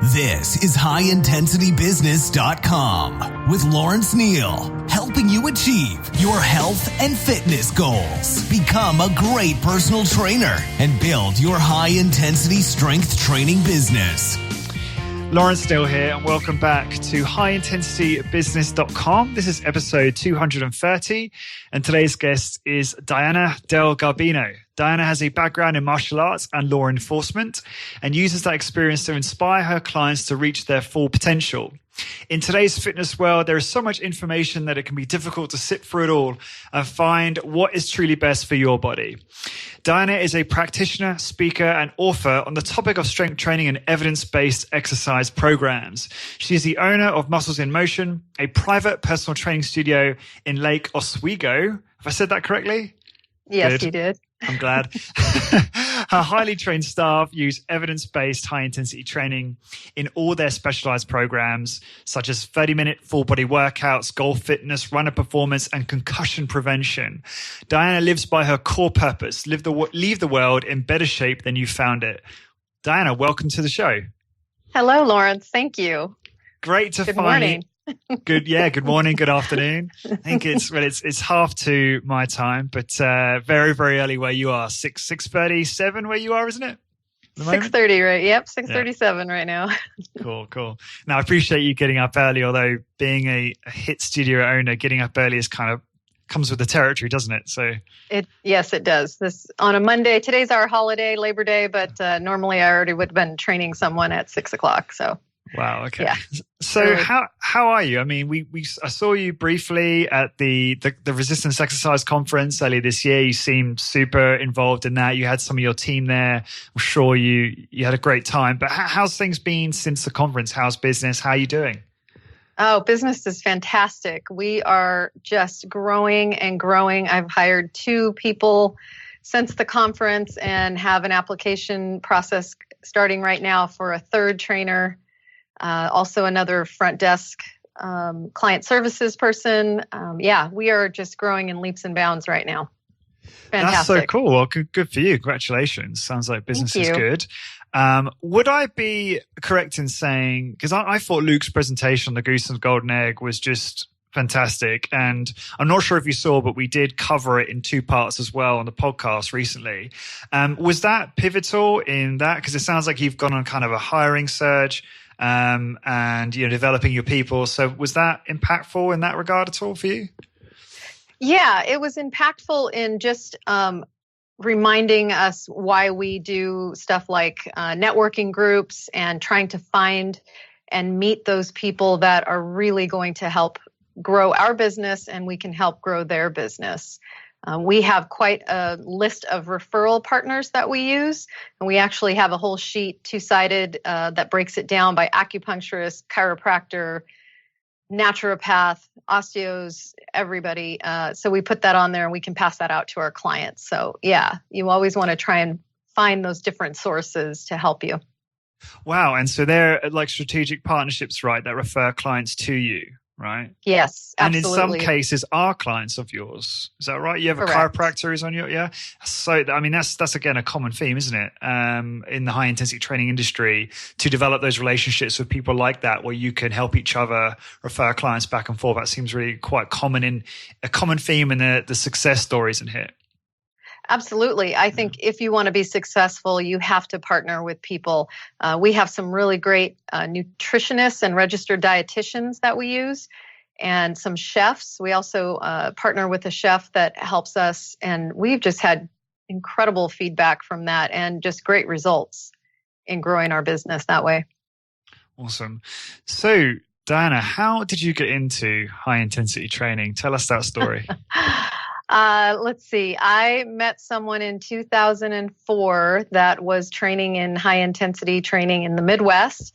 This is HighIntensityBusiness.com with Lawrence Neal, helping you achieve your health and fitness goals. Become a great personal trainer and build your high-intensity strength training business. Lawrence Neal here, and welcome back to HighIntensityBusiness.com. This is episode 230, and today's guest is Diana Del Garbino. Diana has a background in martial arts and law enforcement and uses that experience to inspire her clients to reach their full potential. In today's fitness world, there is so much information that it can be difficult to sit through it all and find what is truly best for your body. Diana is a practitioner, speaker, and author on the topic of strength training and evidence-based exercise programs. She is the owner of Muscles in Motion, a private personal training studio in Lake Oswego. Have I said that correctly? Yes, Good. you did. I'm glad. Her highly trained staff use evidence-based high-intensity training in all their specialized programs, such as 30-minute full-body workouts, goal fitness, runner performance, and concussion prevention. Diana lives by her core purpose, leave the world in better shape than you found it. Diana, welcome to the show. Hello, Lawrence. Thank you. Great to Good find morning. you. Good morning, good afternoon. I think it's 2:30 my time, but very, very early where you are. 6:37 where you are, isn't it? 6:30, right? Yep, 6:37 right now. Cool. Now, I appreciate you getting up early, although being a HIT studio owner, getting up early is kind of comes with the territory, doesn't it? Yes, it does. This on a Monday. Today's our holiday, Labor Day, but normally I already would have been training someone at 6 o'clock. So. Wow. Okay. Yeah. So really. How are you? I mean, I saw you briefly at the Resistance Exercise Conference earlier this year. You seemed super involved in that. You had some of your team there. I'm sure you had a great time. But how's things been since the conference? How's business? How are you doing? Oh, business is fantastic. We are just growing and growing. I've hired 2 people since the conference and have an application process starting right now for a 3rd trainer. Also another front desk client services person. We are just growing in leaps and bounds right now. Fantastic. That's so cool. Well, good for you. Congratulations. Sounds like business is good. Would I be correct in saying, because I thought Luke's presentation on the Goose and Golden Egg was just fantastic. And I'm not sure if you saw, but we did cover it in 2 parts as well on the podcast recently. Was that pivotal in that? Because it sounds like you've gone on kind of a hiring surge. And developing your people. So was that impactful in that regard at all for you? Yeah, it was impactful in just reminding us why we do stuff like networking groups and trying to find and meet those people that are really going to help grow our business, and we can help grow their business. We have quite a list of referral partners that we use, and we actually have a whole sheet 2-sided that breaks it down by acupuncturist, chiropractor, naturopath, osteos, everybody. So we put that on there and we can pass that out to our clients. So yeah, you always want to try and find those different sources to help you. Wow. And so they're like strategic partnerships, right, that refer clients to you. Right? Yes, absolutely. And in some cases are clients of yours. Is that right? You have a chiropractor who's on your, yeah? So, I mean, that's again, a common theme, isn't it? In the high intensity training industry, to develop those relationships with people like that, where you can help each other, refer clients back and forth. That seems really quite common a common theme in the success stories in HIT. Absolutely. I think if you want to be successful, you have to partner with people. We have some really great nutritionists and registered dietitians that we use, and some chefs. We also partner with a chef that helps us, and we've just had incredible feedback from that and just great results in growing our business that way. Awesome. So, Diana, how did you get into high intensity training? Tell us that story. Let's see. I met someone in 2004 that was training in high intensity training in the Midwest.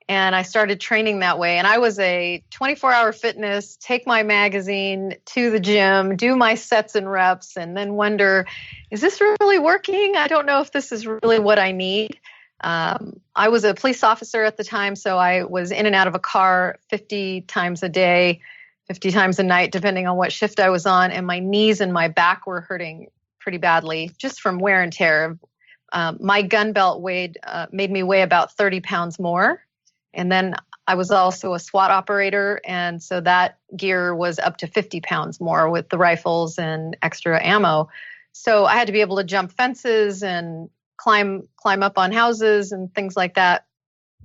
And I started training that way. And I was a 24-hour fitness, take my magazine to the gym, do my sets and reps, and then wonder, is this really working? I don't know if this is really what I need. I was a police officer at the time, so I was in and out of a car 50 times a day, 50 times a night, depending on what shift I was on. And my knees and my back were hurting pretty badly just from wear and tear. My gun belt made me weigh about 30 pounds more. And then I was also a SWAT operator. And so that gear was up to 50 pounds more with the rifles and extra ammo. So I had to be able to jump fences and climb up on houses and things like that.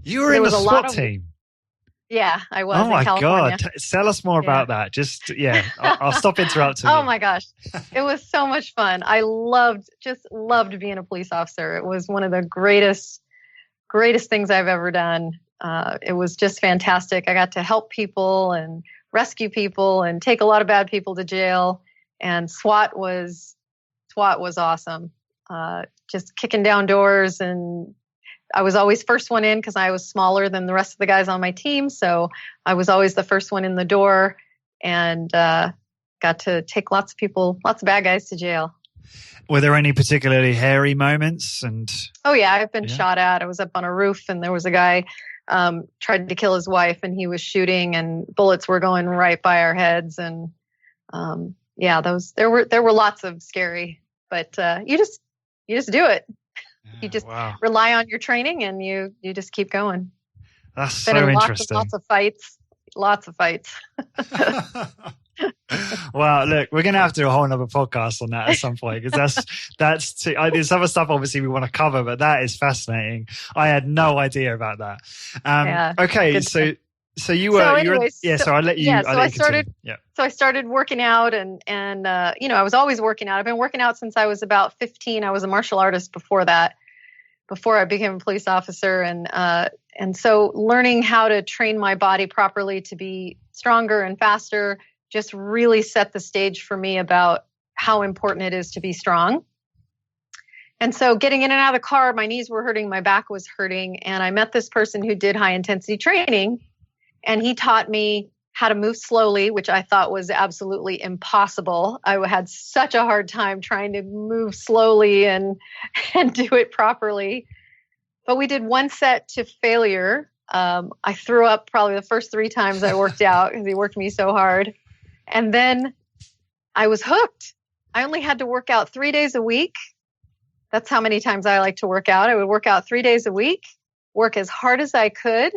You were in the SWAT team? Yeah, I was in California. God. Tell us more about that. Just, I'll stop interrupting you. Oh my gosh. It was so much fun. I loved being a police officer. It was one of the greatest things I've ever done. It was just fantastic. I got to help people and rescue people and take a lot of bad people to jail. And SWAT was awesome. Just kicking down doors, and I was always first one in because I was smaller than the rest of the guys on my team. So I was always the first one in the door, and got to take lots of bad guys to jail. Were there any particularly hairy moments? Oh yeah, I've been shot at. I was up on a roof, and there was a guy tried to kill his wife, and he was shooting, and bullets were going right by our heads. And there were lots of scary, but you just do it. You just rely on your training, and you just keep going. That's so interesting. Lots of fights. Well, look, we're going to have to do a whole nother podcast on that at some point, because there's other stuff obviously we want to cover, but that is fascinating. I had no idea about that. Okay, so you were, so I'll let you. Yeah, so I started working out, and I was always working out. I've been working out since I was about 15. I was a martial artist before that, before I became a police officer, and so learning how to train my body properly to be stronger and faster just really set the stage for me about how important it is to be strong. And so getting in and out of the car, my knees were hurting, my back was hurting, and I met this person who did high intensity training. And he taught me how to move slowly, which I thought was absolutely impossible. I had such a hard time trying to move slowly and do it properly. But we did one set to failure. I threw up probably the first 3 times I worked out because he worked me so hard. And then I was hooked. I only had to work out 3 days a week. That's how many times I like to work out. I would work out 3 days a week, work as hard as I could.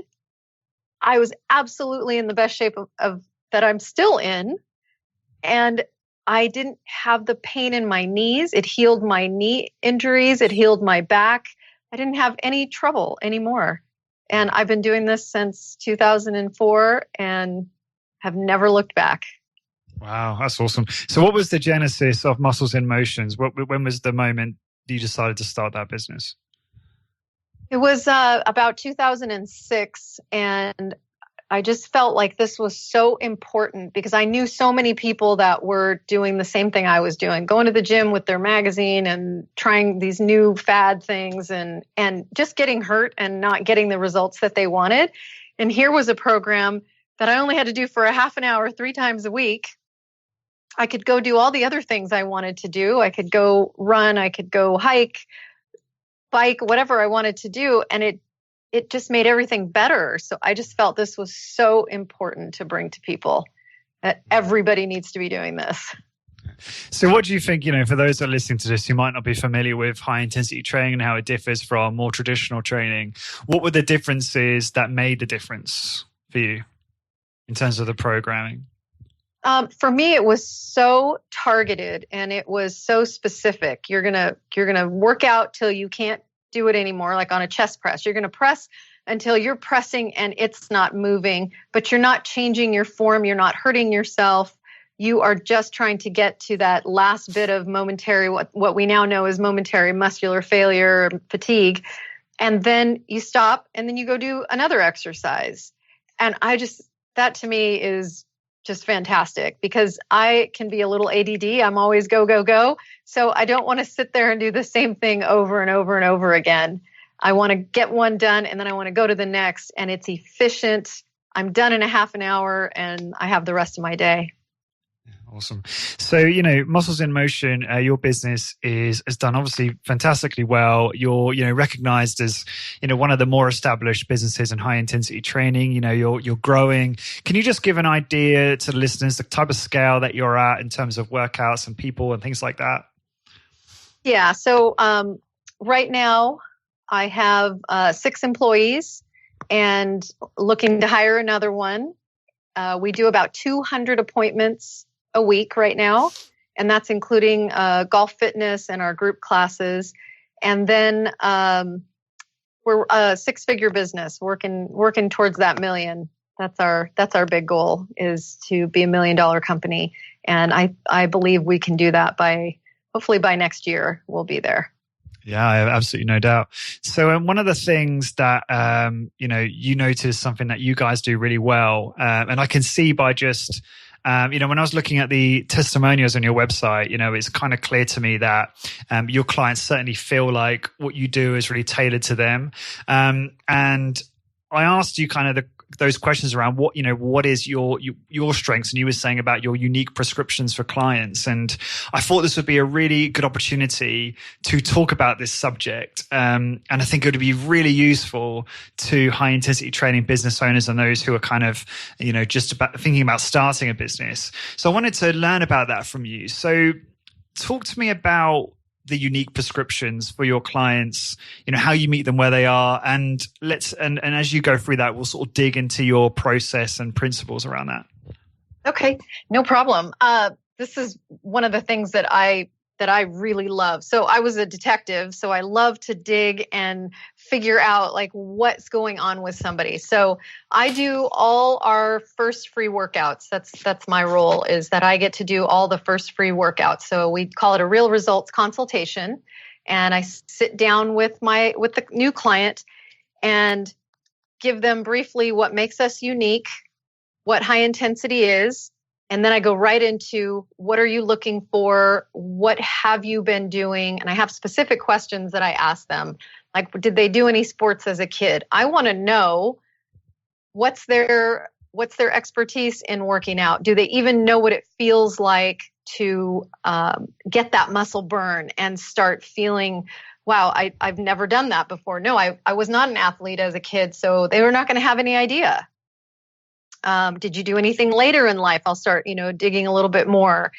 I was absolutely in the best shape of that I'm still in. And I didn't have the pain in my knees. It healed my knee injuries. It healed my back. I didn't have any trouble anymore. And I've been doing this since 2004 and have never looked back. Wow, that's awesome. So what was the genesis of Muscles in Motions? When was the moment you decided to start that business? It was about 2006, and I just felt like this was so important because I knew so many people that were doing the same thing I was doing, going to the gym with their magazine and trying these new fad things and just getting hurt and not getting the results that they wanted. And here was a program that I only had to do for a half an hour 3 times a week. I could go do all the other things I wanted to do. I could go run, I could go hike, bike, whatever I wanted to do. And it just made everything better. So I just felt this was so important to bring to people, that everybody needs to be doing this. So what do you think, for those that are listening to this who might not be familiar with high intensity training and how it differs from more traditional training, what were the differences that made the difference for you in terms of the programming? For me, it was so targeted and it was so specific. You're gonna work out till you can't do it anymore, like on a chest press. You're gonna press until you're pressing and it's not moving, but you're not changing your form. You're not hurting yourself. You are just trying to get to that last bit of momentary, what we now know is momentary muscular failure, fatigue. And then you stop and then you go do another exercise. And that to me is just fantastic because I can be a little ADD. I'm always go, go, go. So I don't want to sit there and do the same thing over and over and over again. I want to get one done and then I want to go to the next, and it's efficient. I'm done in a half an hour and I have the rest of my day. Awesome. So, Muscles in Motion, your business has done obviously fantastically well. You're, recognized as, one of the more established businesses in high intensity training. You're growing. Can you just give an idea to the listeners, the type of scale that you're at in terms of workouts and people and things like that? Yeah. So, right now I have 6 employees, and looking to hire another one. We do about 200 appointments a week right now, and that's including golf fitness and our group classes. And then we're a six-figure business working towards that million. That's our big goal, is to be $1 million company. And I believe we can do that hopefully by next year we'll be there. Yeah, I have absolutely no doubt. So one of the things that, you notice something that you guys do really well, and I can see by just, when I was looking at the testimonials on your website, it's kind of clear to me that your clients certainly feel like what you do is really tailored to them. And I asked you kind of those questions around what is your strengths, and you were saying about your unique prescriptions for clients, and I thought this would be a really good opportunity to talk about this subject, and I think it would be really useful to high intensity training business owners and those who are kind of just about thinking about starting a business. So I wanted to learn about that from you. So talk to me about the unique prescriptions for your clients, how you meet them where they are, and as you go through that, we'll sort of dig into your process and principles around that. Okay, no problem. This is one of the things that I really love. So I was a detective, so I love to dig and figure out like what's going on with somebody. So I do all our first free workouts. That's my role, is that I get to do all the first free workouts. So we call it a real results consultation, and I sit down with the new client and give them briefly what makes us unique, what high intensity is. And then I go right into, what are you looking for? What have you been doing? And I have specific questions that I ask them. Like, did they do any sports as a kid? I want to know what's their expertise in working out. Do they even know what it feels like to get that muscle burn and start feeling, wow, I've never done that before. No, I was not an athlete as a kid, so they were not going to have any idea. Did you do anything later in life? I'll start, digging a little bit more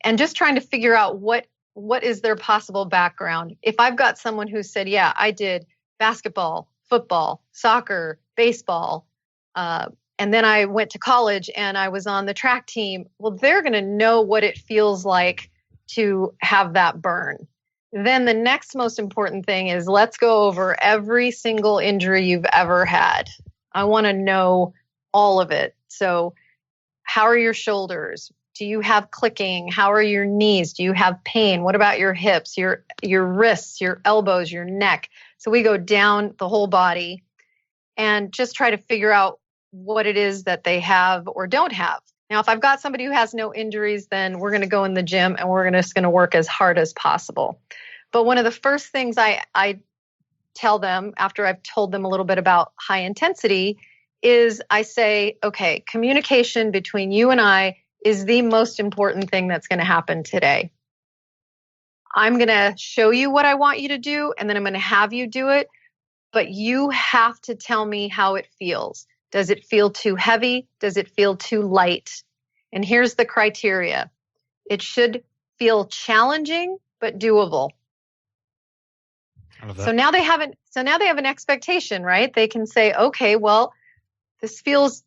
and just trying to figure out what is their possible background. If I've got someone who said, yeah, I did basketball, football, soccer, baseball, and then I went to college and I was on the track team. Well, they're going to know what it feels like to have that burn. Then the next most important thing is, let's go over every single injury you've ever had. I want to know all of it. So how are your shoulders? Do you have clicking? How are your knees? Do you have pain? What about your hips, your wrists, your elbows, your neck? So we go down the whole body and just try to figure out what it is that they have or don't have. Now, if I've got somebody who has no injuries, then we're going to go in the gym and we're just going to work as hard as possible. But one of the first things I tell them after I've told them a little bit about high intensity is I say, okay, communication between you and I is the most important thing that's going to happen today. I'm going to show you what I want you to do, and then I'm going to have you do it, but you have to tell me how it feels. Does it feel too heavy? Does it feel too light? And here's the criteria. It should feel challenging, but doable. I love that. So now they have an expectation, right? They can say, okay, well, this feels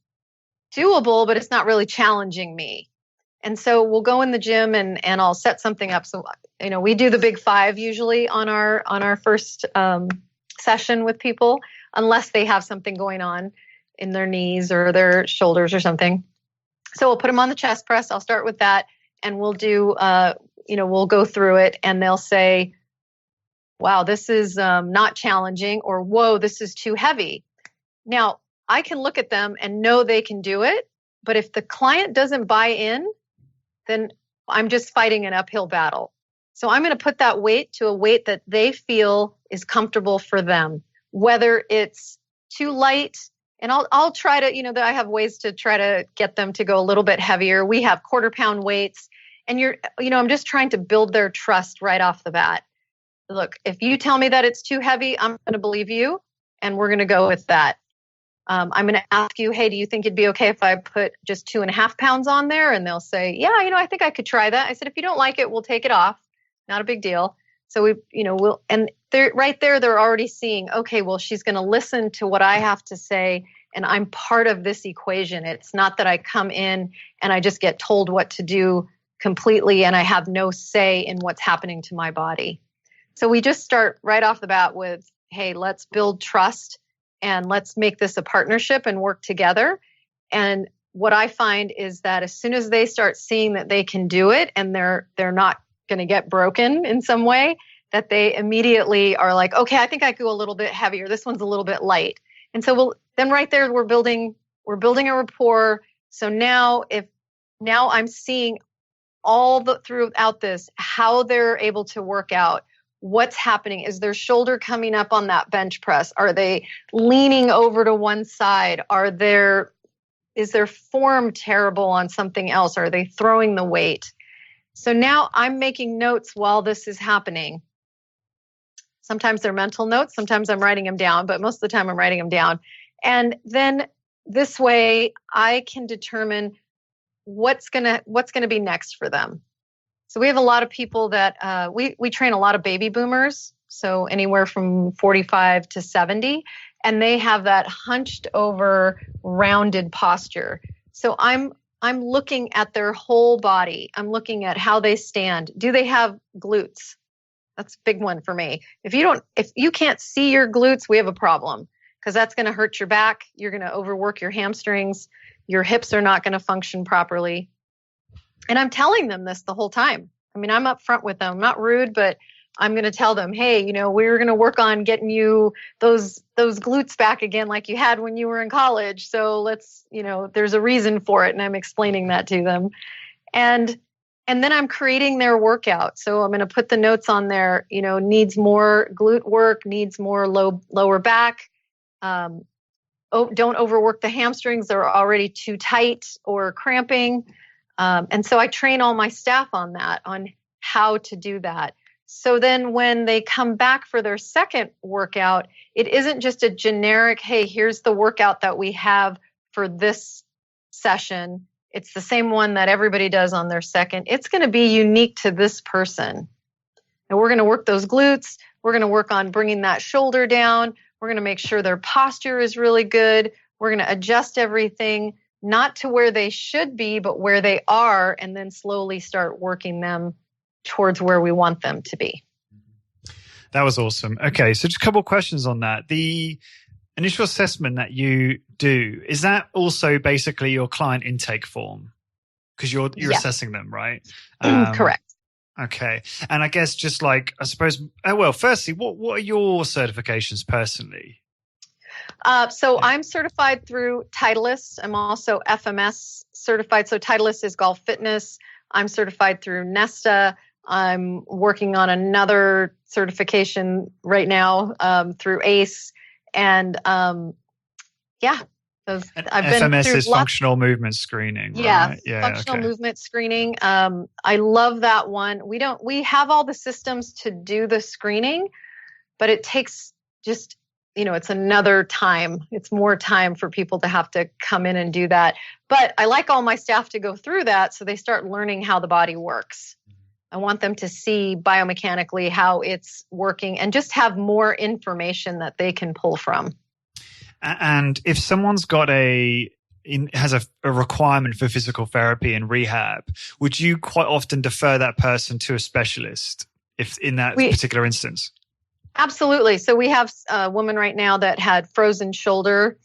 doable, but it's not really challenging me. And so we'll go in the gym and I'll set something up. So, we do the big 5 usually on our first session with people, unless they have something going on in their knees or their shoulders or something. So we'll put them on the chest press. I'll start with that, and we'll do, we'll go through it, and they'll say, wow, this is not challenging, or whoa, this is too heavy. Now, I can look at them and know they can do it, but if the client doesn't buy in, then I'm just fighting an uphill battle. So I'm going to put that weight to a weight that they feel is comfortable for them, whether it's too light. And I'll try to, I have ways to try to get them to go a little bit heavier. We have 1/4 pound weights, and I'm just trying to build their trust right off the bat. Look, if you tell me that it's too heavy, I'm going to believe you, and we're going to go with that. I'm going to ask you, hey, do you think it'd be okay if I put just 2.5 pounds on there? And they'll say, yeah, I think I could try that. I said, if you don't like it, we'll take it off. Not a big deal. So and right there, they're already seeing, okay, well, she's going to listen to what I have to say, and I'm part of this equation. It's not that I come in and I just get told what to do completely and I have no say in what's happening to my body. So we just start right off the bat with, hey, let's build trust and let's make this a partnership and work together. And what I find is that as soon as they start seeing that they can do it and they're not going to get broken in some way, that they immediately are like, okay, I think I go a little bit heavier. This one's a little bit light. And so then right there, we're building a rapport. So now I'm seeing throughout this, how they're able to work out, what's happening. Is their shoulder coming up on that bench press? Are they leaning over to one side? Is their form terrible on something else? Are they throwing the weight? So now I'm making notes while this is happening. Sometimes they're mental notes. Sometimes I'm writing them down, but most of the time I'm writing them down. And then this way I can determine what's gonna be next for them. So we have a lot of people that we train a lot of baby boomers, so anywhere from 45 to 70, and they have that hunched over, rounded posture. So I'm looking at their whole body. I'm looking at how they stand. Do they have glutes? That's a big one for me. If you can't see your glutes, we have a problem, because that's going to hurt your back. You're going to overwork your hamstrings. Your hips are not going to function properly. And I'm telling them this the whole time. I mean, I'm up front with them. I'm not rude, but I'm going to tell them, hey, we're going to work on getting you those glutes back again like you had when you were in college. So let's, there's a reason for it. And I'm explaining that to them. And then I'm creating their workout. So I'm going to put the notes on there, needs more glute work, needs more lower back. Don't overwork the hamstrings. They're already too tight or cramping. And so I train all my staff on that, on how to do that. So then when they come back for their second workout, it isn't just a generic, hey, here's the workout that we have for this session. It's the same one that everybody does on their second. It's going to be unique to this person. And we're going to work those glutes. We're going to work on bringing that shoulder down. We're going to make sure their posture is really good. We're going to adjust everything, not to where they should be, but where they are, and then slowly start working them towards where we want them to be. That was awesome. Okay, so just a couple of questions on that. The initial assessment that you do, is that also basically your client intake form? Because you're assessing them, right? Correct. Okay. And I guess just like, I suppose, firstly, what are your certifications personally? So I'm certified through Titleist. I'm also FMS certified. So Titleist is golf fitness. I'm certified through Nesta. I'm working on another certification right now through ACE. And I've been FMS through is functional movement screening. Right? Yeah, functional movement screening. I love that one. We have all the systems to do the screening, but it takes just, it's another time. It's more time for people to have to come in and do that. But I like all my staff to go through that so they start learning how the body works. I want them to see biomechanically how it's working and just have more information that they can pull from. And if someone's got has a requirement for physical therapy and rehab, would you quite often defer that person to a specialist if in that particular instance? Absolutely. So we have a woman right now that had frozen shoulder.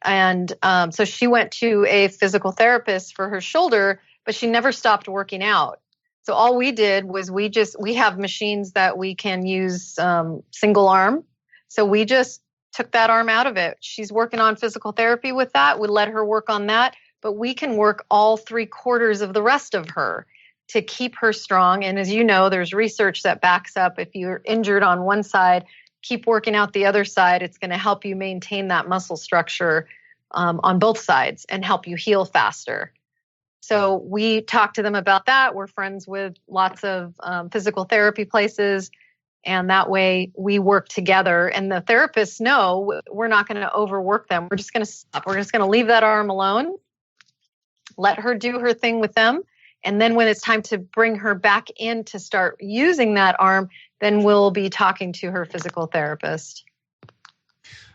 And so she went to a physical therapist for her shoulder, but she never stopped working out. So all we did was we have machines that we can use single arm. So we just took that arm out of it. She's working on physical therapy with that. We let her work on that, but we can work all 3/4 of the rest of her to keep her strong. And as you know, there's research that backs up if you're injured on one side, keep working out the other side. It's going to help you maintain that muscle structure on both sides and help you heal faster. So we talk to them about that. We're friends with lots of physical therapy places. And that way we work together, and the therapists know we're not going to overwork them. We're just going to stop. We're just going to leave that arm alone, let her do her thing with them. And then when it's time to bring her back in to start using that arm, then we'll be talking to her physical therapist.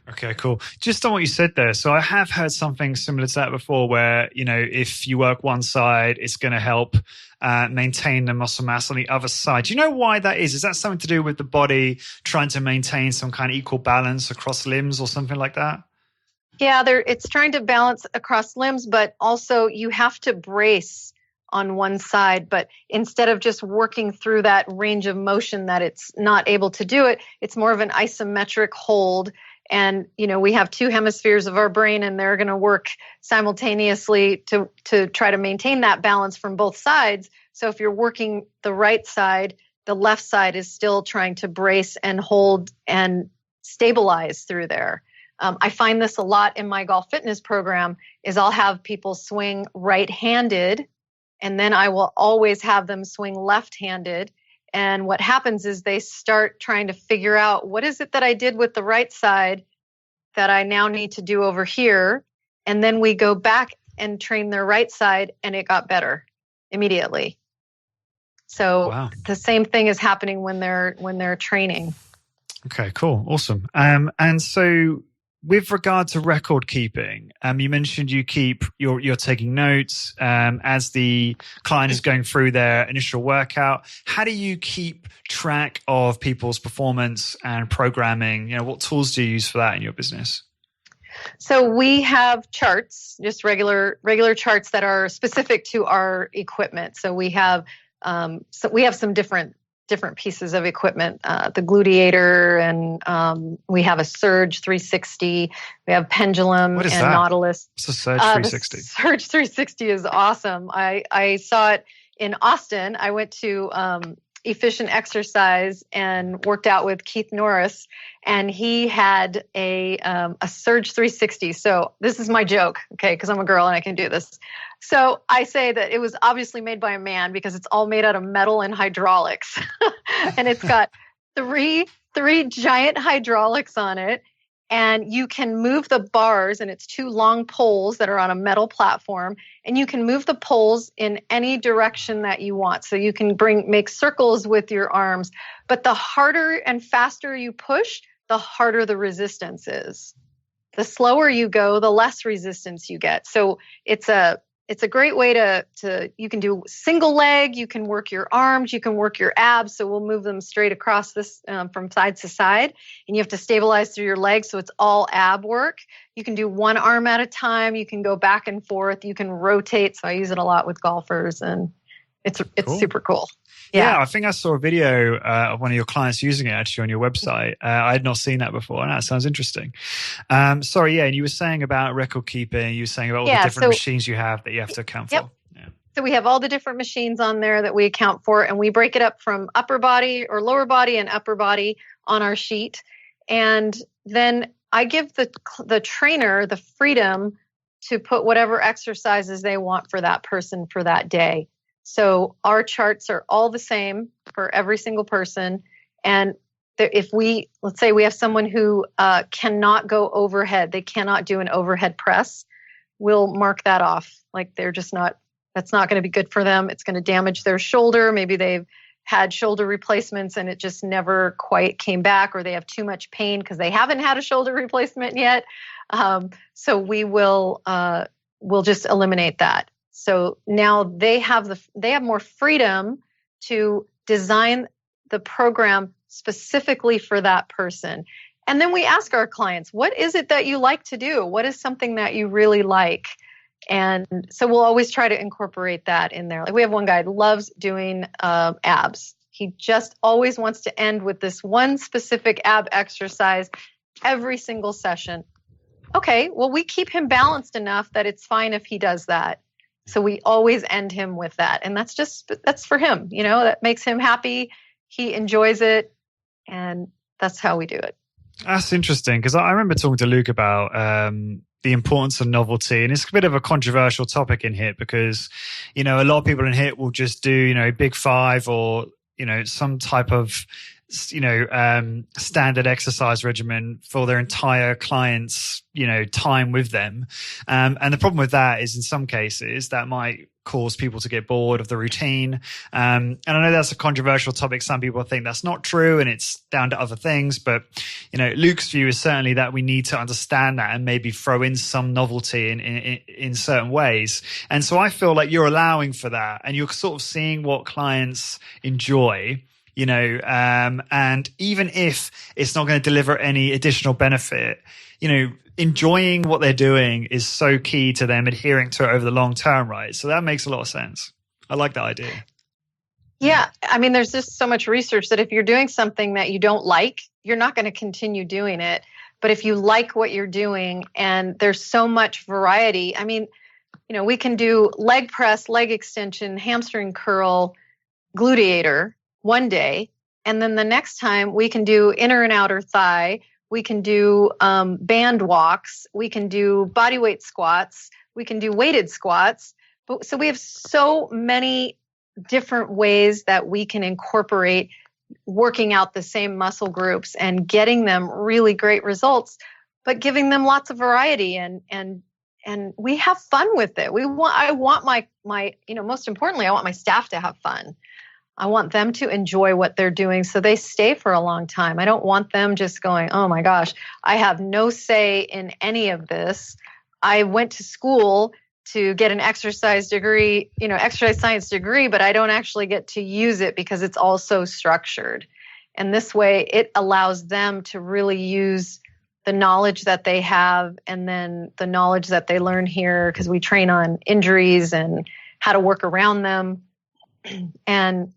Okay, cool. Just on what you said there. So I have heard something similar to that before where, if you work one side, it's going to help maintain the muscle mass on the other side. Do you know why that is? Is that something to do with the body trying to maintain some kind of equal balance across limbs or something like that? Yeah, it's trying to balance across limbs, but also you have to brace on one side. But instead of just working through that range of motion that it's not able to do it, it's more of an isometric hold. And, we have two hemispheres of our brain and they're going to work simultaneously to try to maintain that balance from both sides. So if you're working the right side, the left side is still trying to brace and hold and stabilize through there. I find this a lot in my golf fitness program is I'll have people swing right-handed and then I will always have them swing left-handed. And what happens is they start trying to figure out what is it that I did with the right side that I now need to do over here. And then we go back and train their right side and it got better immediately. So wow. The same thing is happening when they're training. Okay, cool. Awesome. And so with regard to record keeping, you mentioned you're taking notes as the client is going through their initial workout. How do you keep track of people's performance and programming? What tools do you use for that in your business? So we have charts, just regular charts that are specific to our equipment. So we have some different pieces of equipment, the gluteator, and we have a Surge 360. We have pendulum and that? Nautilus. What's a Surge 360? The Surge 360 is awesome. I saw it in Austin. I went to Efficient Exercise and worked out with Keith Norris, and he had a Surge 360. So this is my joke, okay, because I'm a girl and I can do this. So I say that it was obviously made by a man because it's all made out of metal and hydraulics. And it's got three giant hydraulics on it. And you can move the bars, and it's two long poles that are on a metal platform. And you can move the poles in any direction that you want. So you can make circles with your arms. But the harder and faster you push, the harder the resistance is. The slower you go, the less resistance you get. So it's a great way to you can do single leg, you can work your arms, you can work your abs. So we'll move them straight across this from side to side, and you have to stabilize through your legs. So it's all ab work. You can do one arm at a time. You can go back and forth. You can rotate. So I use it a lot with golfers, and it's cool. Super cool. Yeah, I think I saw a video of one of your clients using it actually on your website. I had not seen that before. That sounds interesting. And you were saying about record keeping. You were saying about all the different machines you have that you have to account for. Yeah. So we have all the different machines on there that we account for, and we break it up from upper body or lower body and upper body on our sheet. And then I give the trainer the freedom to put whatever exercises they want for that person for that day. So our charts are all the same for every single person. And let's say we have someone who cannot go overhead, they cannot do an overhead press, we'll mark that off. Like that's not going to be good for them. It's going to damage their shoulder. Maybe they've had shoulder replacements and it just never quite came back, or they have too much pain because they haven't had a shoulder replacement yet. So we'll just eliminate that. So now they have more freedom to design the program specifically for that person. And then we ask our clients, what is it that you like to do? What is something that you really like? And so we'll always try to incorporate that in there. Like we have one guy who loves doing abs. He just always wants to end with this one specific ab exercise every single session. Okay, well, we keep him balanced enough that it's fine if he does that. So we always end him with that. And that's for him, that makes him happy. He enjoys it. And that's how we do it. That's interesting, because I remember talking to Luke about the importance of novelty. And it's a bit of a controversial topic in HIIT because, a lot of people in HIIT will just do, big five or, some type of standard exercise regimen for their entire clients, time with them. And the problem with that is in some cases that might cause people to get bored of the routine. And I know that's a controversial topic. Some people think that's not true and it's down to other things. But, Luke's view is certainly that we need to understand that and maybe throw in some novelty in certain ways. And so I feel like you're allowing for that and you're sort of seeing what clients enjoy. And even if it's not going to deliver any additional benefit, enjoying what they're doing is so key to them adhering to it over the long term, right? So that makes a lot of sense. I like that idea. Yeah. I mean, there's just so much research that if you're doing something that you don't like, you're not going to continue doing it. But if you like what you're doing and there's so much variety, I mean, we can do leg press, leg extension, hamstring curl, gluteator one day. And then the next time we can do inner and outer thigh. We can do band walks. We can do body weight squats. We can do weighted squats. So we have so many different ways that we can incorporate working out the same muscle groups and getting them really great results, but giving them lots of variety and we have fun with it. I want my most importantly, I want my staff to have fun. I want them to enjoy what they're doing so they stay for a long time. I don't want them just going, oh my gosh, I have no say in any of this. I went to school to get an exercise degree, exercise science degree, but I don't actually get to use it because it's all so structured. And this way it allows them to really use the knowledge that they have and then the knowledge that they learn here because we train on injuries and how to work around them. And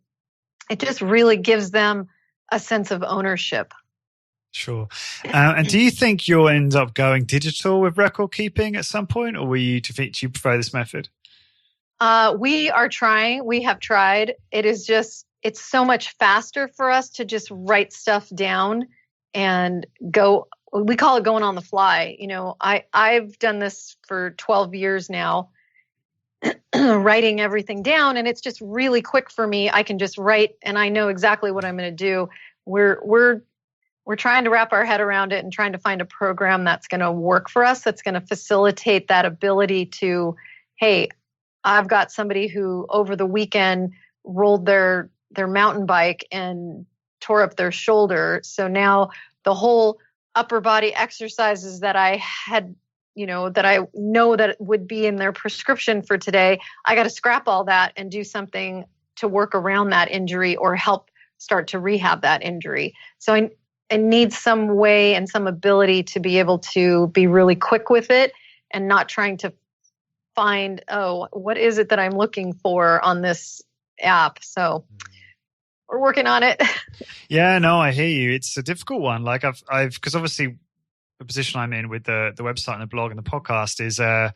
it just really gives them a sense of ownership. Sure. And do you think you'll end up going digital with record keeping at some point, or do you prefer this method? We are trying. We have tried. It's so much faster for us to just write stuff down and go. We call it going on the fly. I've done this for 12 years now. Writing everything down, and it's just really quick for me. I can just write and I know exactly what I'm going to do. We're trying to wrap our head around it and trying to find a program that's going to work for us, that's going to facilitate that ability to, hey, I've got somebody who over the weekend rolled their mountain bike and tore up their shoulder. So now the whole upper body exercises that I had that I know that would be in their prescription for today, I got to scrap all that and do something to work around that injury or help start to rehab that injury. So I need some way and some ability to be able to be really quick with it and not trying to find, what is it that I'm looking for on this app? So we're working on it. Yeah, no, I hear you. It's a difficult one. Like because obviously the position I'm in with the website and the blog and the podcast is, I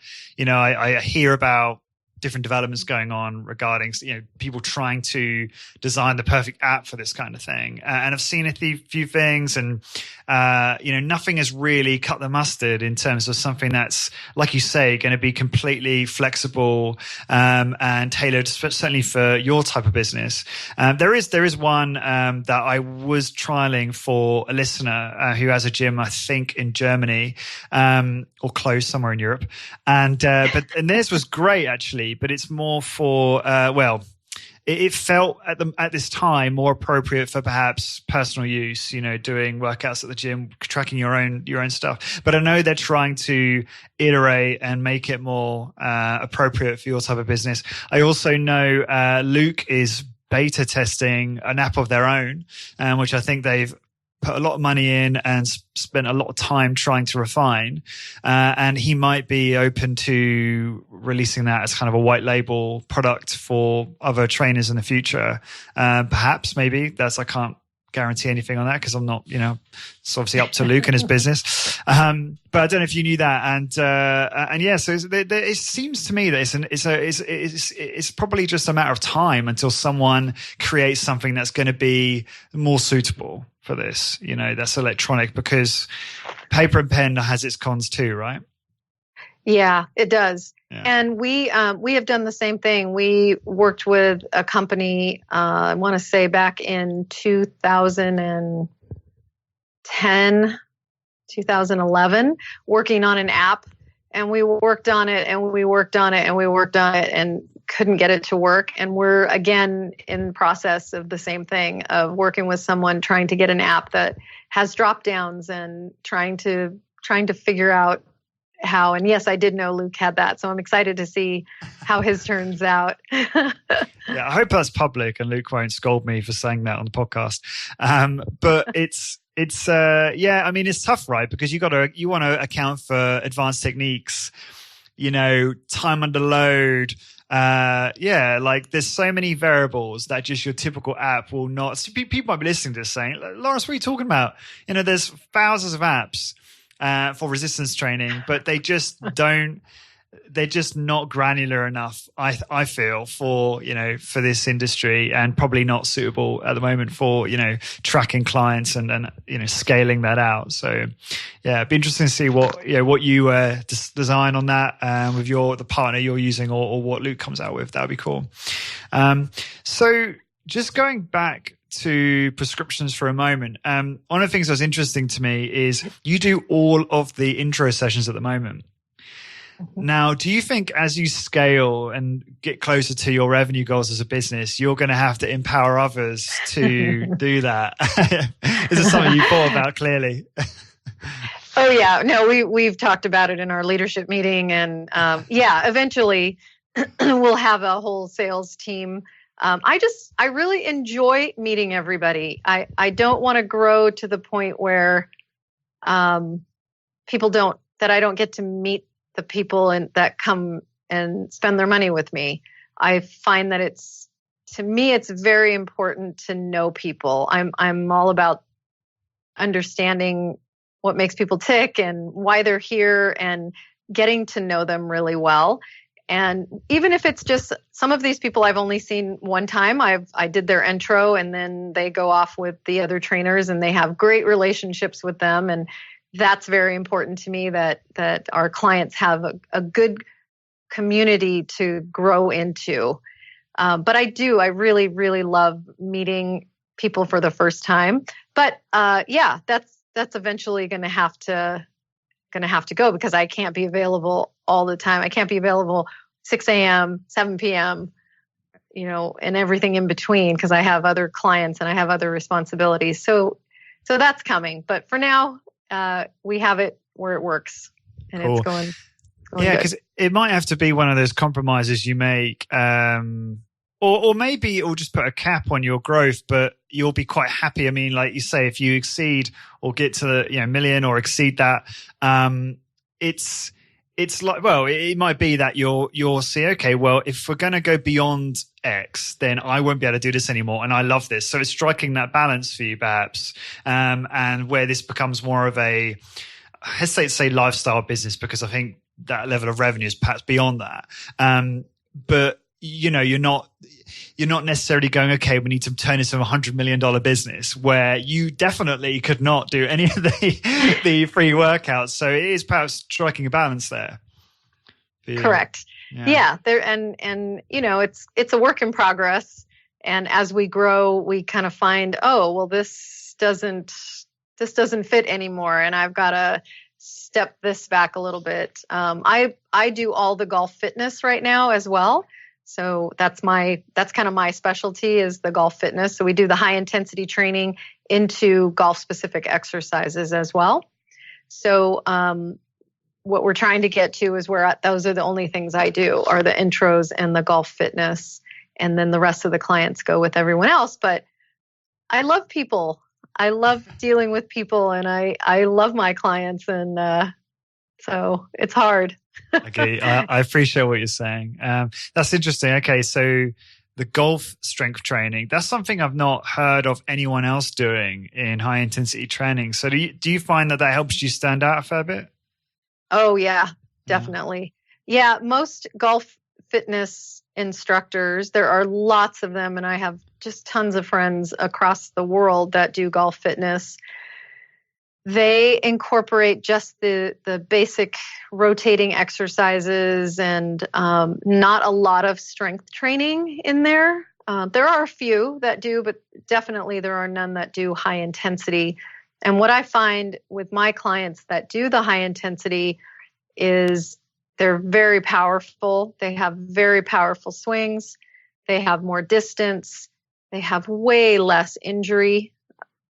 hear about different developments going on regarding, people trying to design the perfect app for this kind of thing. And I've seen a few things and, nothing has really cut the mustard in terms of something that's, like you say, going to be completely flexible, and tailored certainly for your type of business. There is one, that I was trialing for a listener, who has a gym, I think in Germany, or close somewhere in Europe. And theirs was great actually, but it's more for, it felt at this time more appropriate for perhaps personal use, doing workouts at the gym, tracking your own stuff. But I know they're trying to iterate and make it more appropriate for your type of business. I also know Luke is beta testing an app of their own, which I think they've put a lot of money in and spent a lot of time trying to refine. And he might be open to releasing that as kind of a white label product for other trainers in the future. Perhaps, maybe I can't guarantee anything on that because I'm not, it's obviously up to Luke and his business. But I don't know if you knew that. And yeah, so it seems to me that it's probably just a matter of time until someone creates something that's going to be more suitable for this, that's electronic, because paper and pen has its cons too, right? Yeah, it does. Yeah. And we have done the same thing. We worked with a company, I want to say back in 2010, 2011, working on an app. And we worked on it and we worked on it and we worked on it and couldn't get it to work. And we're again in the process of the same thing of working with someone trying to get an app that has drop downs and trying to figure out how. And yes, I did know Luke had that, so I'm excited to see how his turns out. Yeah, I hope that's public and Luke won't scold me for saying that on the podcast. But it's yeah, I mean, it's tough, right? Because you want to account for advanced techniques, time under load. Yeah, like there's so many variables that just your typical app will not. So people might be listening to this saying, Lawrence, what are you talking about? There's thousands of apps for resistance training, but they just don't. They're just not granular enough, I feel, for this industry, and probably not suitable at the moment for tracking clients and scaling that out. So yeah, it'd be interesting to see what you design on that with the partner you're using, or what Luke comes out with. That would be cool. So just going back to prescriptions for a moment, one of the things that was interesting to me is you do all of the intro sessions at the moment. Now, do you think as you scale and get closer to your revenue goals as a business, you're going to have to empower others to do that? Is it something you thought about clearly? Oh yeah, no, we've talked about it in our leadership meeting, and eventually we'll have a whole sales team. I really enjoy meeting everybody. I don't want to grow to the point where I don't get to meet the people that come and spend their money with me. I find that it's very important to know people. I'm all about understanding what makes people tick and why they're here and getting to know them really well. And even if it's just some of these people I've only seen one time, I did their intro and then they go off with the other trainers and they have great relationships with them. And that's very important to me, that our clients have a good community to grow into. But I really, really love meeting people for the first time. But that's eventually going to have to go, because I can't be available all the time. I can't be available 6 a.m., 7 p.m., and everything in between, because I have other clients and I have other responsibilities. So that's coming. But for now, we have it where it works, and cool. It's going yeah, because it might have to be one of those compromises you make, or maybe it'll just put a cap on your growth, but you'll be quite happy. I mean, like you say, if you exceed or get to the million or exceed that, it's like, well, it might be that you'll see, okay, well, if we're going to go beyond X, then I won't be able to do this anymore. And I love this. So it's striking that balance for you, perhaps, and where this becomes more of a, I hesitate to say lifestyle business, because I think that level of revenue is perhaps beyond that. But you're not necessarily going, okay, we need to turn this into $100 million business, where you definitely could not do any of the free workouts. So it is perhaps striking a balance there. Correct. Yeah. There, and it's a work in progress. And as we grow, we kind of find, oh, well, this doesn't fit anymore, and I've got to step this back a little bit. I do all the golf fitness right now as well. So that's kind of my specialty, is the golf fitness. So we do the high intensity training into golf specific exercises as well. So what we're trying to get to is where those are the only things I do, are the intros and the golf fitness. And then the rest of the clients go with everyone else. But I love people. I love dealing with people, and I love my clients. And so it's hard. Okay, I appreciate what you're saying. That's interesting. Okay, so the golf strength training, that's something I've not heard of anyone else doing in high intensity training. So do you find that helps you stand out a fair bit? Oh yeah, definitely. Yeah, most golf fitness instructors, there are lots of them, and I have just tons of friends across the world that do golf fitness. They incorporate just the basic rotating exercises and not a lot of strength training in there. There are a few that do, but definitely there are none that do high intensity. And what I find with my clients that do the high intensity is they're very powerful. They have very powerful swings. They have more distance. They have way less injury,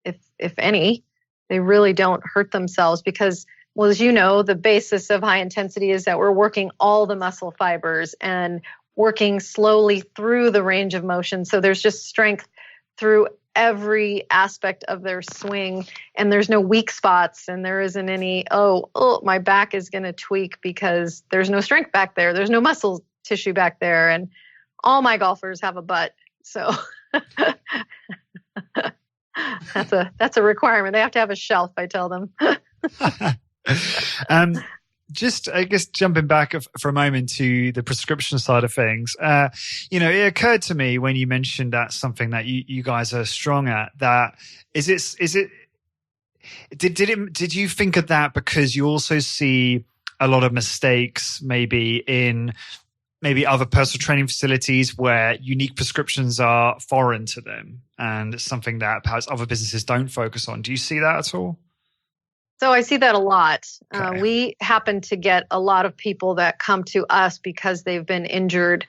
if any. They really don't hurt themselves because, well, as you know, the basis of high intensity is that we're working all the muscle fibers and working slowly through the range of motion. So there's just strength through every aspect of their swing, and there's no weak spots, and there isn't any, my back is going to tweak because there's no strength back there. There's no muscle tissue back there. And all my golfers have a butt. So that's a requirement. They have to have a shelf, I tell them. Just, I guess, jumping back for a moment to the prescription side of things, it occurred to me when you mentioned that's something that you guys are strong at. That did you think of that because you also see a lot of mistakes maybe in other personal training facilities where unique prescriptions are foreign to them and it's something that perhaps other businesses don't focus on? Do you see that at all? So I see that a lot. Okay. We happen to get a lot of people that come to us because they've been injured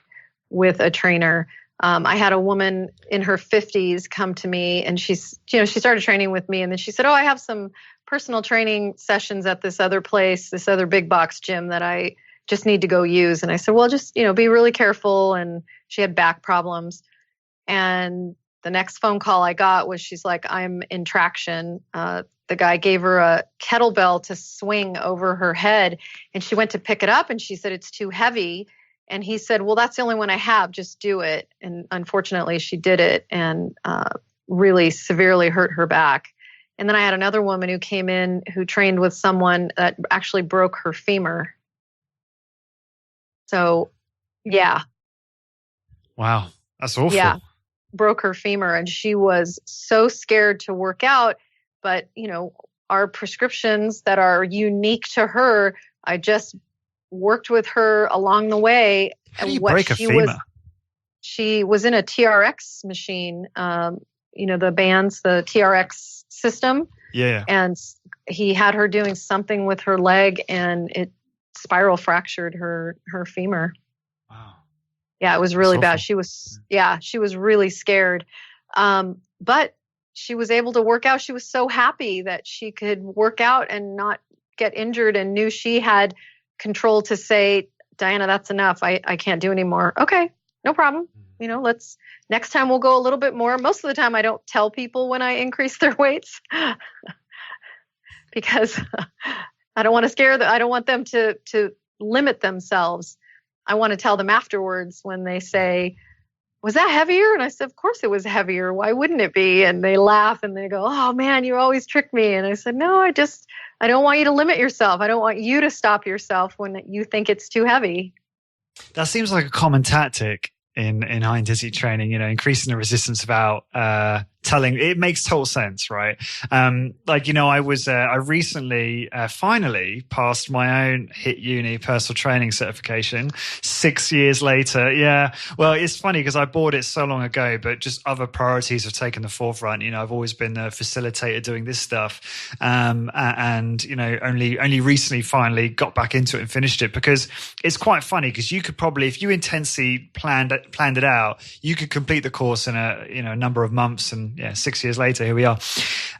with a trainer. I had a woman in her 50s come to me, and she started training with me, and then she said, I have some personal training sessions at this other place, this other big box gym that I just need to go use. And I said, well, just, be really careful. And she had back problems. And the next phone call I got was, she's like, I'm in traction. The guy gave her a kettlebell to swing over her head, and she went to pick it up, and she said, it's too heavy. And he said, well, that's the only one I have. Just do it. And unfortunately, she did it and really severely hurt her back. And then I had another woman who came in who trained with someone that actually broke her femur. So, yeah. Wow. That's awful. Yeah. Broke her femur, and she was so scared to work out. But, our prescriptions that are unique to her, I just worked with her along the way. How do you break a femur? She was in a TRX machine, the bands, the TRX system. Yeah. And he had her doing something with her leg, and it spiral fractured her femur. Wow. Yeah, it was really bad. She was really scared. But she was able to work out. She was so happy that she could work out and not get injured, and knew she had control to say, Diana, that's enough. I can't do anymore. Okay, no problem. Next time we'll go a little bit more. Most of the time I don't tell people when I increase their weights because I don't want to scare them. I don't want them to limit themselves. I want to tell them afterwards when they say, was that heavier? And I said, of course it was heavier. Why wouldn't it be? And they laugh and they go, oh man, you always trick me. And I said, no, I don't want you to limit yourself. I don't want you to stop yourself when you think it's too heavy. That seems like a common tactic in high intensity training, increasing the resistance without telling. It makes total sense, right? I recently finally passed my own HIT Uni personal training certification 6 years later. Yeah. Well, it's funny because I bought it so long ago, but just other priorities have taken the forefront. I've always been a facilitator doing this stuff. And only recently finally got back into it and finished it, because it's quite funny because you could probably, if you intensely planned it out, you could complete the course in a number of months. And 6 years later, here we are.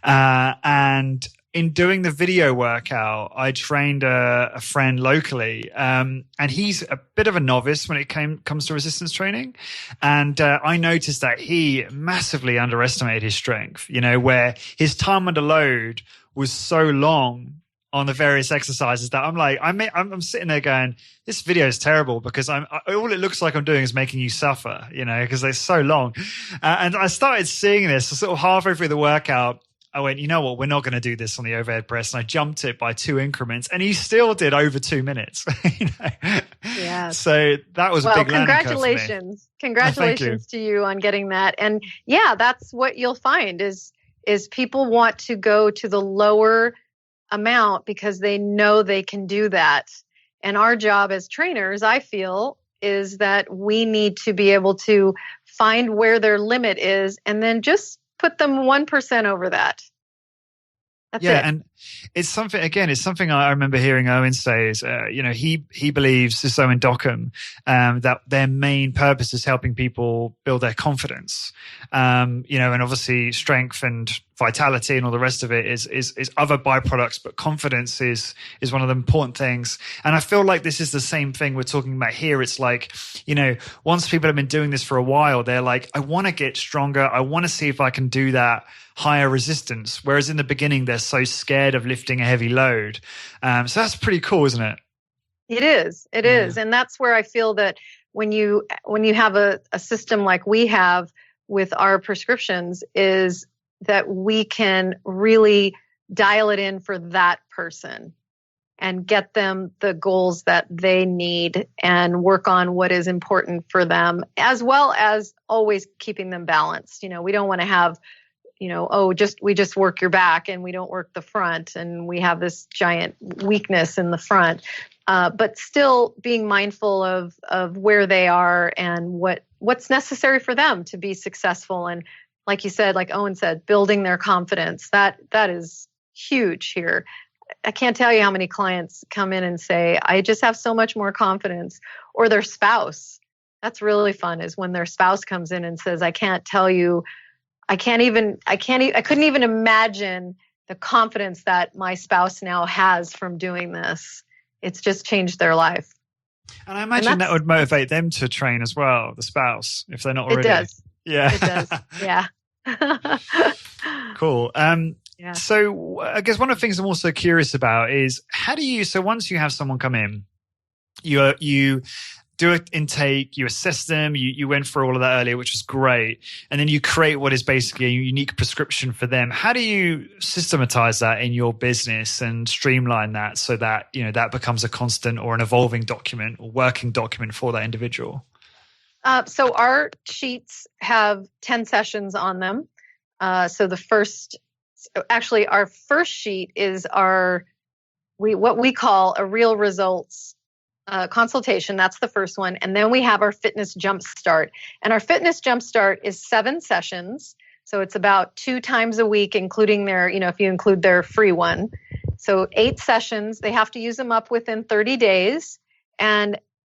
And in doing the video workout, I trained a friend locally, and he's a bit of a novice when it comes to resistance training. And I noticed that he massively underestimated his strength, where his time under load was so long on the various exercises that I'm like, I'm sitting there going, this video is terrible because all it looks like I'm doing is making you suffer, because they're so long. And I started seeing this sort of halfway through the workout. I went, you know what, we're not going to do this on the overhead press. And I jumped it by 2 increments, and he still did over 2 minutes. Yeah. So that was a big learning curve for me. Congratulations to you on getting that. And yeah, that's what you'll find is people want to go to the lower amount because they know they can do that. And our job as trainers, I feel, is that we need to be able to find where their limit is and then just put them 1% over that. That's it. And it's something I remember hearing Owen say is, he believes, this Owen Dockham, that their main purpose is helping people build their confidence, and obviously strength and vitality and all the rest of it is other byproducts, but confidence is one of the important things. And I feel like this is the same thing we're talking about here. It's like, once people have been doing this for a while, they're like, I want to get stronger. I want to see if I can do that higher resistance. Whereas in the beginning, they're so scared of lifting a heavy load. So that's pretty cool, isn't it? It is. It is. And that's where I feel that when you have a system like we have with our prescriptions, is that we can really dial it in for that person and get them the goals that they need and work on what is important for them, as well as always keeping them balanced. We don't want to have, we just work your back and we don't work the front, and we have this giant weakness in the front. But still being mindful of where they are and what's necessary for them to be successful. And like you said, like Owen said, building their confidence, that is huge here. I can't tell you how many clients come in and say, I just have so much more confidence. Or their spouse. That's really fun, is when their spouse comes in and says, I couldn't even imagine the confidence that my spouse now has from doing this. It's just changed their life. And I imagine that would motivate them to train as well, the spouse, if they're not already. It does. Yeah. It does. Yeah. Cool. So I guess one of the things I'm also curious about is, so once you have someone come in, you do an intake, you assess them, you went through all of that earlier, which was great. And then you create what is basically a unique prescription for them. How do you systematize that in your business and streamline that so that, that becomes a constant or an evolving document or working document for that individual? So our sheets have 10 sessions on them. So our first sheet is what we call a real results consultation. That's the first one. And then we have our fitness jumpstart. And our fitness jumpstart is 7 sessions. So it's about 2 times a week, including their, if you include their free one. So 8 sessions. They have to use them up within 30 days. And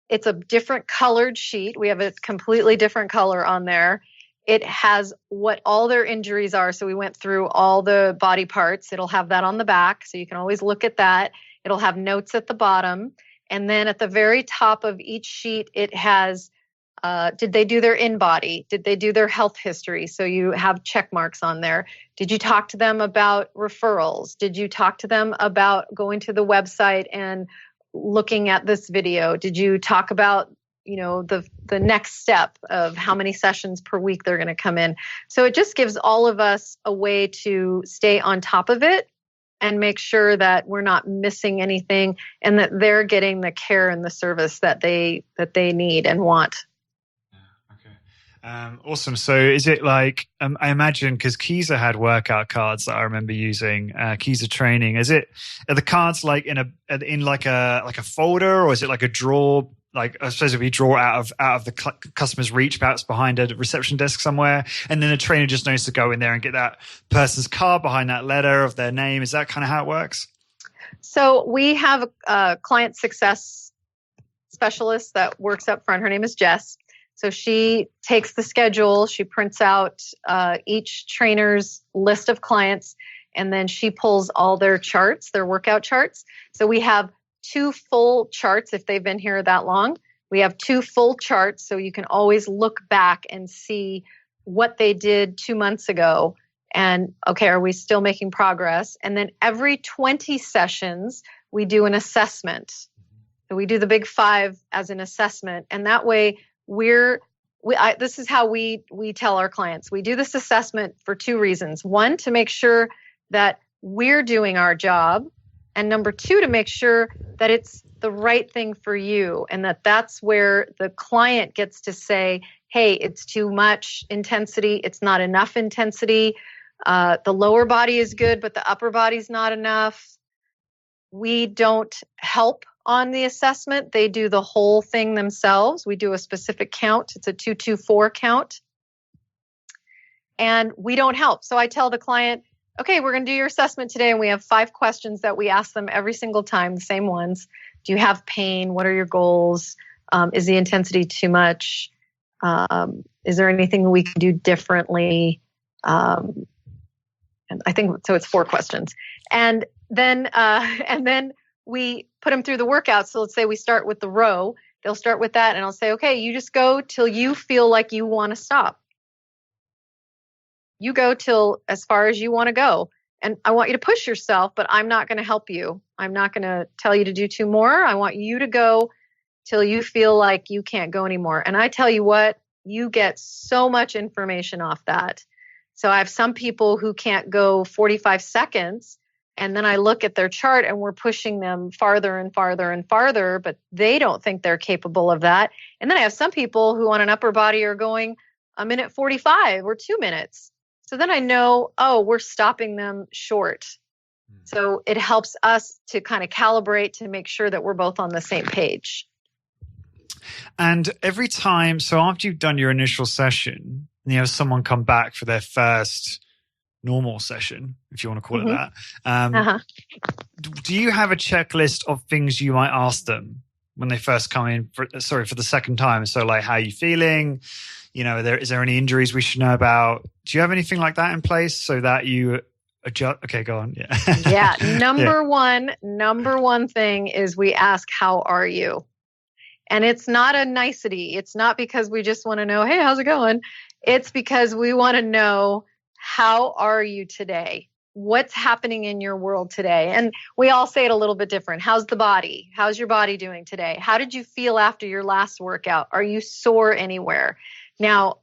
it's a different colored sheet. We have a completely different color on there. It has what all their injuries are. So we went through all the body parts. It'll have that on the back, so you can always look at that. It'll have notes at the bottom. And then at the very top of each sheet, it has, did they do their in-body? Did they do their health history? So you have check marks on there. Did you talk to them about referrals? Did you talk to them about going to the website and looking at this video? Did you talk about the next step of how many sessions per week they're going to come in? So it just gives all of us a way to stay on top of it and make sure that we're not missing anything and that they're getting the care and the service that they need and want. Awesome. So is it like, I imagine, because Keiser had workout cards that I remember using, Keiser training. Are the cards like in a folder, or is it like a drawer? Like, I suppose if you draw out of the customer's reach, perhaps behind a reception desk somewhere, and then the trainer just knows to go in there and get that person's card behind that letter of their name. Is that kind of how it works? So we have a client success specialist that works up front. Her name is Jess. So she takes the schedule, she prints out each trainer's list of clients, and then she pulls all their charts, their workout charts. So we have 2 full charts. If they've been here that long, we have 2 full charts. So you can always look back and see what they did 2 months ago. And okay, are we still making progress? And then every 20 sessions, we do an assessment. So we do the big 5 as an assessment. And that way this is how we tell our clients. We do this assessment for 2 reasons. 1, to make sure that we're doing our job. And number 2, to make sure that it's the right thing for you, and that's where the client gets to say, hey, it's too much intensity. It's not enough intensity. The lower body is good, but the upper body's not enough. we don't help on the assessment. They do the whole thing themselves. We do a specific count. It's a 2-2-4 count. And we don't help. So I tell the client, okay, we're going to do your assessment today. And we have 5 questions that we ask them every single time, the same ones. Do you have pain? What are your goals? Is the intensity too much? Is there anything we can do differently? And I think, so it's 4 questions. And then we put them through the workout. So let's say we start with the row. They'll start with that. And I'll say, okay, you just go till you feel like you want to stop. You go till as far as you want to go. And I want you to push yourself, but I'm not going to help you. I'm not going to tell you to do 2 more. I want you to go till you feel like you can't go anymore. And I tell you what, you get so much information off that. So I have some people who can't go 45 seconds, and then I look at their chart and we're pushing them farther and farther and farther, but they don't think they're capable of that. And then I have some people who on an upper body are going 1:45 or 2 minutes. So then I know, oh, we're stopping them short. So it helps us to kind of calibrate to make sure that we're both on the same page. And every time, so after you've done your initial session, and you have someone come back for their first normal session, if you want to call it that, do you have a checklist of things you might ask them when they first come in for the second time? So like, how are you feeling? You know, is there any injuries we should know about? Do you have anything like that in place so that you adjust? Okay, go on. Yeah. Yeah. Number one thing is we ask, how are you? And it's not a nicety. It's not because we just want to know, hey, how's it going? It's because we want to know, how are you today? What's happening in your world today? And we all say it a little bit different. How's the body? How's your body doing today? How did you feel after your last workout? Are you sore anywhere? Now,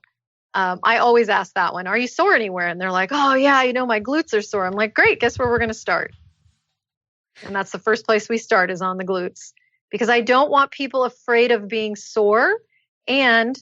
I always ask that one, are you sore anywhere? And they're like, oh yeah, my glutes are sore. I'm like, great, guess where we're going to start? And that's the first place we start, is on the glutes, because I don't want people afraid of being sore. And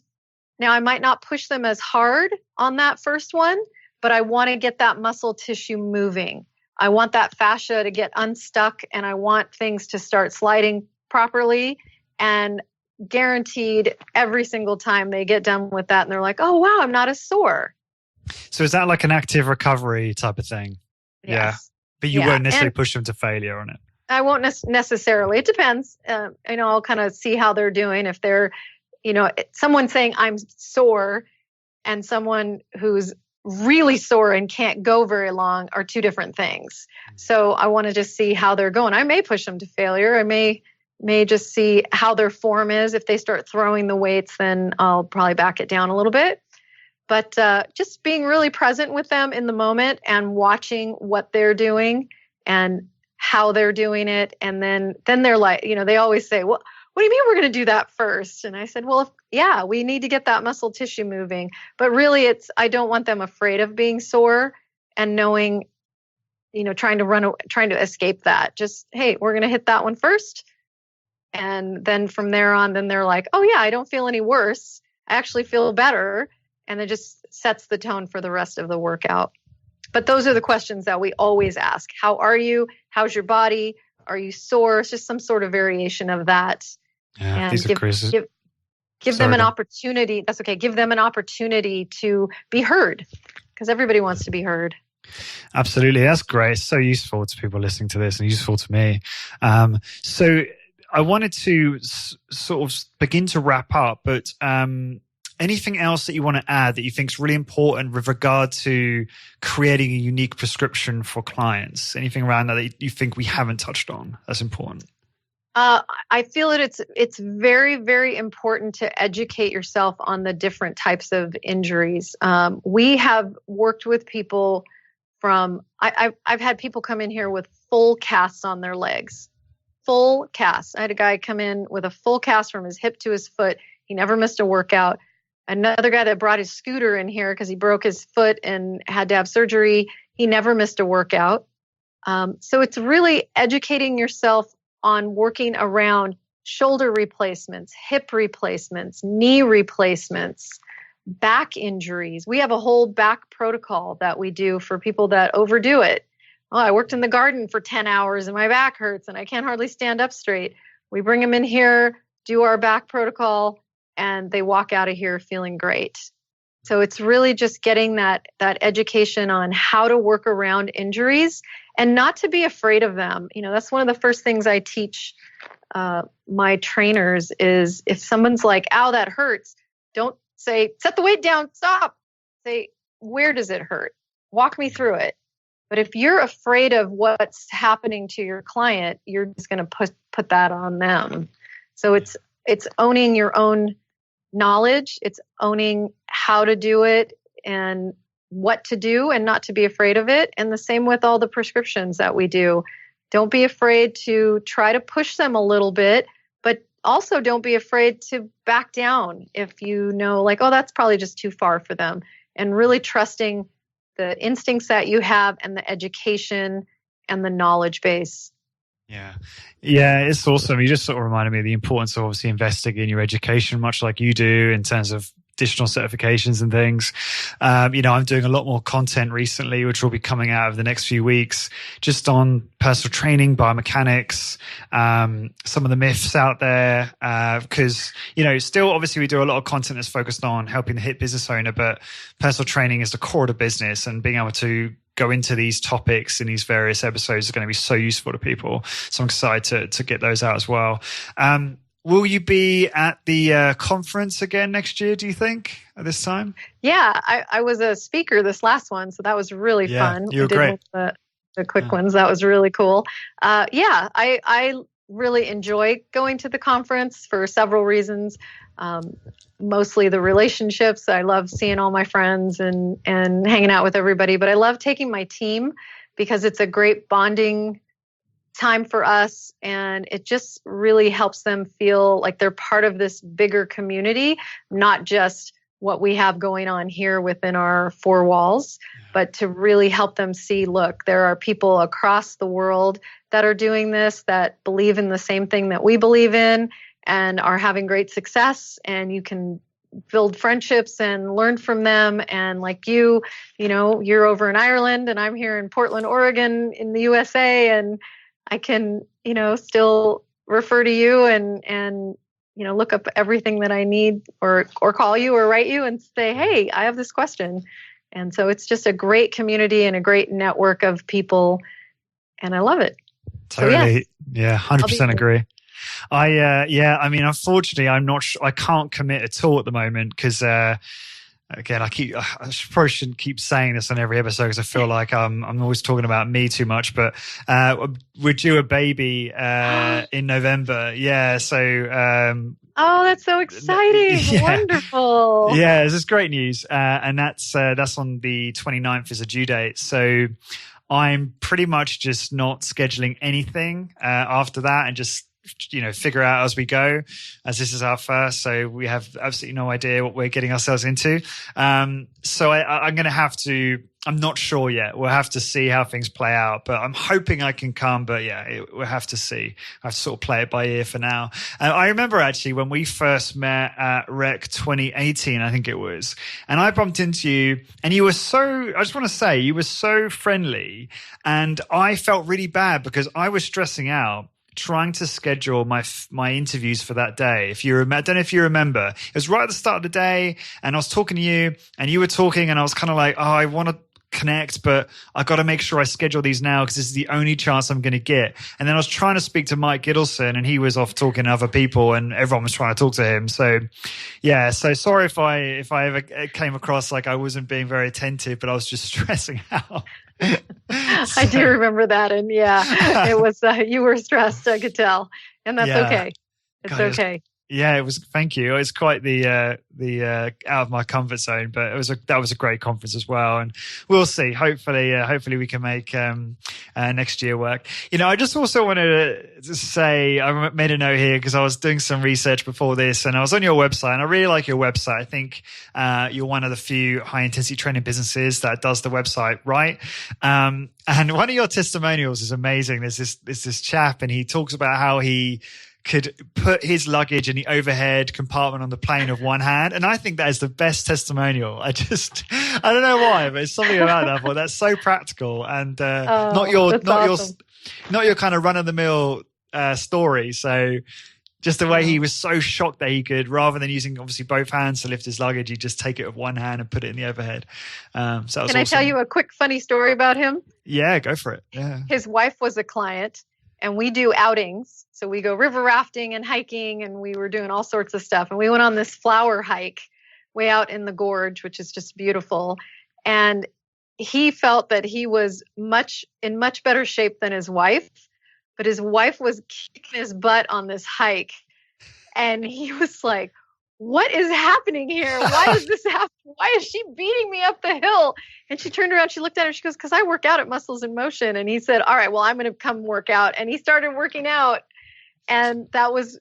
now I might not push them as hard on that first one, but I want to get that muscle tissue moving. I want that fascia to get unstuck, and I want things to start sliding properly. And guaranteed every single time they get done with that and they're like, oh wow, I'm not as sore. So is that like an active recovery type of thing? Yes. Yeah. But you won't necessarily push them to failure on it. I won't necessarily. It depends. I'll kind of see how they're doing. If they're, someone saying I'm sore and someone who's really sore and can't go very long are 2 different things. So I want to just see how they're going. I may push them to failure. I may just see how their form is. If they start throwing the weights, then I'll probably back it down a little bit. But just being really present with them in the moment and watching what they're doing and how they're doing it. And then they're like, they always say, well, what do you mean we're going to do that first? And I said, well, we need to get that muscle tissue moving. But really, I don't want them afraid of being sore and knowing, trying to escape that. Just, hey, we're going to hit that one first. And then from there on, then they're like, oh yeah, I don't feel any worse. I actually feel better. And it just sets the tone for the rest of the workout. But those are the questions that we always ask. How are you? How's your body? Are you sore? It's just some sort of variation of that. Yeah, and these are crazy. Give them an opportunity. That's okay. Give them an opportunity to be heard, because everybody wants to be heard. Absolutely. That's great. It's so useful to people listening to this and useful to me. So I wanted to sort of begin to wrap up, but anything else that you want to add that you think is really important with regard to creating a unique prescription for clients? Anything around that you think we haven't touched on that's important? I feel that it's very, very important to educate yourself on the different types of injuries. We have worked with people I've had people come in here with full casts on their legs. Full cast. I had a guy come in with a full cast from his hip to his foot. He never missed a workout. Another guy that brought his scooter in here because he broke his foot and had to have surgery. He never missed a workout. So it's really educating yourself on working around shoulder replacements, hip replacements, knee replacements, back injuries. We have a whole back protocol that we do for people that overdo it. oh, I worked in the garden for 10 hours and my back hurts and I can't hardly stand up straight. We bring them in here, do our back protocol, and they walk out of here feeling great. So it's really just getting that education on how to work around injuries and not to be afraid of them. That's one of the first things I teach my trainers is if someone's like, ow, that hurts, don't say, set the weight down, stop. Say, where does it hurt? Walk me through it. But if you're afraid of what's happening to your client, you're just going to put that on them. So it's owning your own knowledge. It's owning how to do it and what to do and not to be afraid of it. And the same with all the prescriptions that we do. Don't be afraid to try to push them a little bit, but also don't be afraid to back down if you know, like, oh, that's probably just too far for them. And really trusting the instincts that you have and the education and the knowledge base. Yeah. Yeah, it's awesome. You just sort of reminded me of the importance of obviously investing in your education, much like you do in terms of additional certifications and things. I'm doing a lot more content recently, which will be coming out over the next few weeks, just on personal training, biomechanics, some of the myths out there. Because, still obviously we do a lot of content that's focused on helping the HIIT business owner, but personal training is the core of the business, and being able to go into these topics in these various episodes is going to be so useful to people. So I'm excited to get those out as well. Will you be at the conference again next year, do you think, at this time? Yeah, I was a speaker this last one, so that was really fun. You were great. The quick ones. That was really cool. I really enjoy going to the conference for several reasons. Mostly the relationships. I love seeing all my friends and hanging out with everybody, but I love taking my team because it's a great bonding time for us, and it just really helps them feel like they're part of this bigger community, not just what we have going on here within our four walls, but to really help them see, look, there are people across the world that are doing this, that believe in the same thing that we believe in and are having great success, and you can build friendships and learn from them. And like you're over in Ireland and I'm here in Portland, Oregon in the USA, and I can, still refer to you and look up everything that I need or call you or write you and say, hey, I have this question. And so it's just a great community and a great network of people. And I love it. Totally. So, yeah, 100% agree. Unfortunately, I can't commit at all at the moment because, again, I probably shouldn't keep saying this on every episode because I feel like I'm always talking about me too much. But we're due a baby in November. Yeah, so. Oh, that's so exciting! Yeah. Wonderful. Yeah, this is great news, and that's on the 29th is a due date. So I'm pretty much just not scheduling anything after that, and just figure out as we go, as this is our first, so we have absolutely no idea what we're getting ourselves into. So I'm going to have to, I'm not sure yet. We'll have to see how things play out, but I'm hoping I can come, but we'll have to see. I have to sort of play it by ear for now. I remember actually when we first met at Rec 2018, I think it was, and I bumped into you and you were I just want to say you were so friendly, and I felt really bad because I was stressing out trying to schedule my interviews for that day. I don't know if you remember, it was right at the start of the day and I was talking to you and you were talking and I was kind of like, oh, I want to connect, but I got to make sure I schedule these now because this is the only chance I'm going to get. And then I was trying to speak to Mike Gittleson and he was off talking to other people and everyone was trying to talk to him. So yeah, so sorry if I ever came across like I wasn't being very attentive, but I was just stressing out. I do remember that, and it was you were stressed, I could tell, and that's okay. It's okay. It was. Thank you. It's quite the out of my comfort zone, but that was a great conference as well, and we'll see. Hopefully we can make next year work. I just also wanted to say I made a note here because I was doing some research before this, and I was on your website, and I really like your website. I think you're one of the few high intensity training businesses that does the website right. And one of your testimonials is amazing. There's this chap, and he talks about how he could put his luggage in the overhead compartment on the plane with one hand. And I think that is the best testimonial. I don't know why, but it's something about that. But that's so practical and not your kind of run of the mill story. So just the way he was so shocked that he could, rather than using obviously both hands to lift his luggage, he'd just take it with one hand and put it in the overhead. So that was awesome. Can I tell you a quick funny story about him? Yeah, go for it. Yeah. His wife was a client, and we do outings. So we go river rafting and hiking, and we were doing all sorts of stuff. And we went on this flower hike way out in the gorge, which is just beautiful. And he felt that he was in much better shape than his wife. But his wife was kicking his butt on this hike. And he was like, what is happening here? Why is this happening? Why is she beating me up the hill? And she turned around, she looked at him, she goes, because I work out at Muscles in Motion. And he said, all right, well, I'm going to come work out. And he started working out. And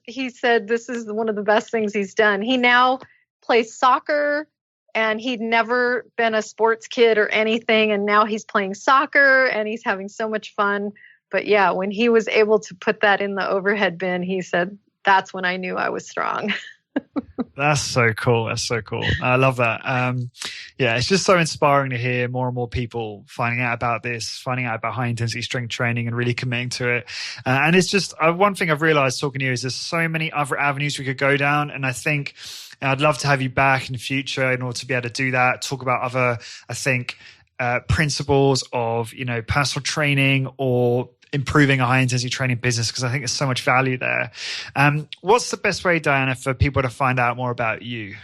he said, this is one of the best things he's done. He now plays soccer, and he'd never been a sports kid or anything. And now he's playing soccer, and he's having so much fun. But yeah, when he was able to put that in the overhead bin, he said, that's when I knew I was strong. That's so cool. That's so cool. I love that. Yeah, it's just so inspiring to hear more and more people finding out about this, finding out about high intensity strength training and really committing to it. And it's just one thing I've realized talking to you is there's so many other avenues we could go down. And I think I'd love to have you back in the future in order to be able to do that, talk about other, I think, principles of, personal training or improving a high intensity training business, because I think there's so much value there. What's the best way, Diana, for people to find out more about you?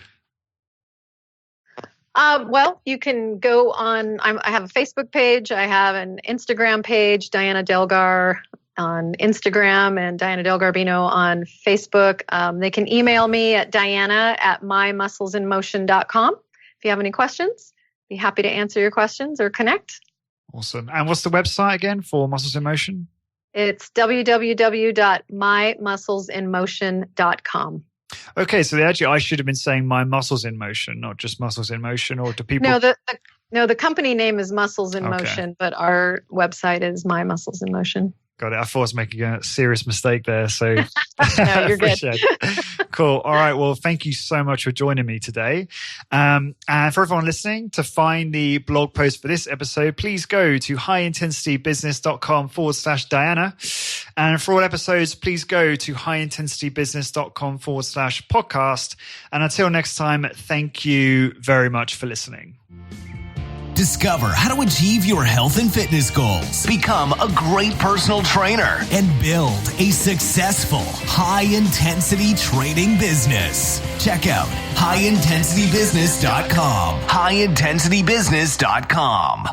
Well, you can go on, I have a Facebook page. I have an Instagram page, Diana Delgar on Instagram and Diana Del Garbino on Facebook. They can email me at diana@mymusclesinmotion.com. If you have any questions, be happy to answer your questions or connect. Awesome. And what's the website again for Muscles in Motion? It's www.mymusclesinmotion.com. Okay, so I should have been saying My Muscles in Motion, not just Muscles in Motion, or do people? No, the company name is Muscles in Motion, but our website is My Muscles in Motion. Got it. I thought I was making a serious mistake there. So no, you're good. Cool. All right. Well, thank you so much for joining me today. And for everyone listening, to find the blog post for this episode, please go to highintensitybusiness.com/Diana. And for all episodes, please go to highintensitybusiness.com/podcast. And until next time, thank you very much for listening. Discover how to achieve your health and fitness goals, become a great personal trainer, and build a successful high-intensity training business. Check out highintensitybusiness.com. highintensitybusiness.com.